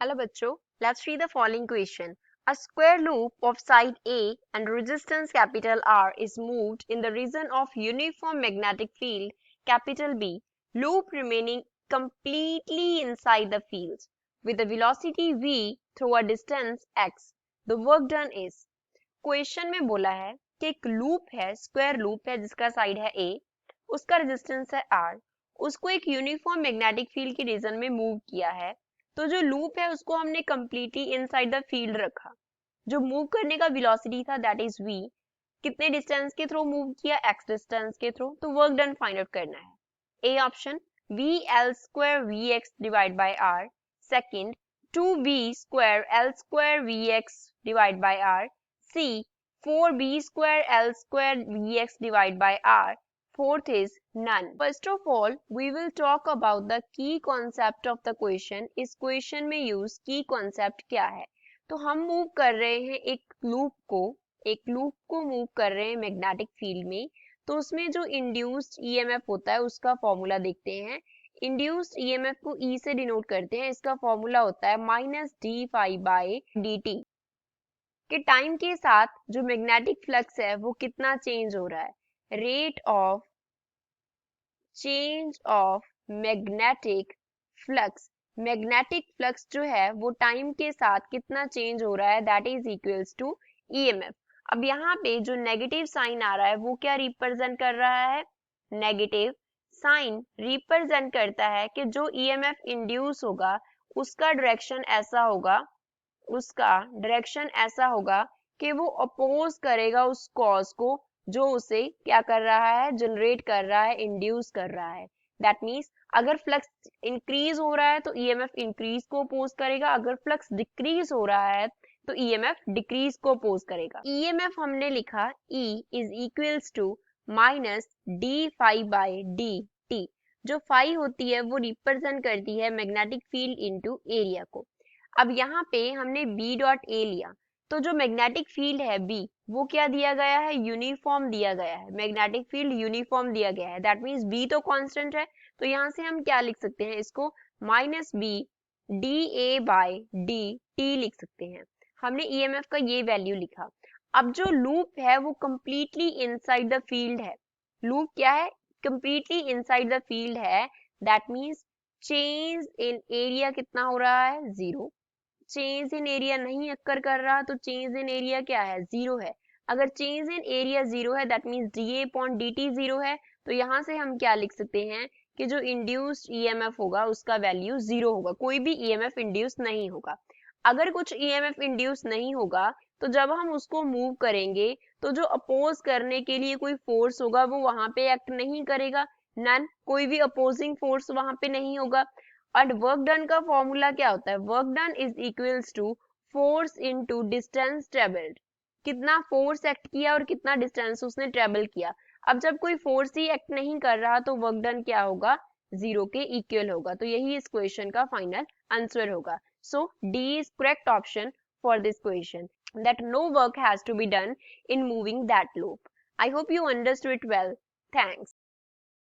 Hello बच्चों, let's read the following question. A square loop of side A and resistance capital R is moved in the region of uniform magnetic field capital B, loop remaining completely inside the field with a velocity v through a distance x. The work done is. Question में बोला है कि एक loop है, square loop है जिसका side है A, उसका रेजिस्टेंस है R, उसको एक यूनिफॉर्म मैग्नेटिक फील्ड के रीजन में मूव किया है। तो जो लूप है उसको हमने कंप्लीटली इनसाइड द फील्ड रखा। जो मूव करने का वेलोसिटी था दैट इज v, कितने डिस्टेंस के थ्रू मूव किया, x डिस्टेंस के थ्रू। तो वर्क डन फाइंड आउट करना है। A option v l square vx divide by r, second 2v square l square vx divide by r, C 4b square l square vx divided by r. Fourth is none. First of all, we will talk about the key concept of the question. इस question में use key concept क्या है? तो हम move कर रहे हैं एक loop को move कर रहे हैं magnetic field में। तो उसमें जो induced EMF होता है उसका फॉर्मूला देखते हैं। induced EMF को E से डिनोट करते हैं। इसका फॉर्मूला होता है minus d phi by d t. कि टाइम के साथ जो मैग्नेटिक फ्लक्स है वो कितना चेंज हो रहा है, rate of change of magnetic flux. Magnetic flux जो है वो टाइम के साथ कितना चेंज हो रहा है that is equals to EMF. अब यहाँ पे जो नेगेटिव साइन आ रहा है वो क्या रिप्रेजेंट कर रहा है, नेगेटिव साइन रिप्रेजेंट करता है कि जो ईएमएफ इंड्यूस होगा उसका डायरेक्शन ऐसा होगा कि वो अपोज करेगा उस कॉज को जो उसे क्या कर रहा है, जनरेट कर रहा है, इंड्यूस कर रहा है। दैट मीन्स अगर फ्लक्स इंक्रीज हो रहा है तो ईएमएफ इंक्रीज को अपोज करेगा, अगर फ्लक्स डिक्रीज हो रहा है तो ईएमएफ डिक्रीज को अपोज करेगा। ईएमएफ हमने लिखा E is equals to minus d phi by d t. जो फाई होती है वो रिप्रेजेंट करती है मैग्नेटिक फील्ड इनटू एरिया को। अब यहाँ पे हमने B डॉट ए लिया तो जो मैग्नेटिक फील्ड है B वो क्या दिया गया है, यूनिफॉर्म दिया गया है। मैग्नेटिक फील्ड यूनिफॉर्म दिया गया है, दैट मीन्स B तो कांस्टेंट है। तो यहाँ से हम क्या लिख सकते हैं, इसको minus B d A by d t लिख सकते हैं। हमने EMF का ये वैल्यू लिखा। अब जो लूप है वो कंप्लीटली इनसाइड द फील्ड है। लूप क्या है, कंप्लीटली इनसाइड द फील्ड है, that means change in area कितना हो रहा है, जीरो। चेंज इन एरिया नहीं अक्कर कर रहा तो चेंज इन एरिया क्या है, जीरो है। अगर चेंज इन एरिया जीरो है that means D A upon D T zero है। तो यहाँ से हम क्या लिख सकते हैं कि जो इंड्यूस्ड ईएमएफ होगा उसका वैल्यू जीरो होगा, कोई भी ईएमएफ इंड्यूस नहीं होगा। अगर कुछ ईएमएफ इंड्यूस नहीं होगा तो जब हम उसको मूव करेंगे तो जो अपोज करने के लिए कोई फोर्स होगा वो वहां पे एक्ट नहीं करेगा, नन, कोई भी अपोजिंग फोर्स वहां पे नहीं होगा। और वर्क डन का फॉर्मूला क्या होता है, work done is equals to force into distance travelled. कितना फोर्स एक्ट किया और कितना डिस्टेंस उसने ट्रेवल किया। अब जब कोई फोर्स ही एक्ट नहीं कर रहा तो वर्क डन क्या होगा, जीरो के इक्वल होगा। तो यही इस क्वेश्चन का फाइनल आंसर होगा। So D is correct option for this question, that no work has to be done in moving that loop. I hope you understood it well. Thanks.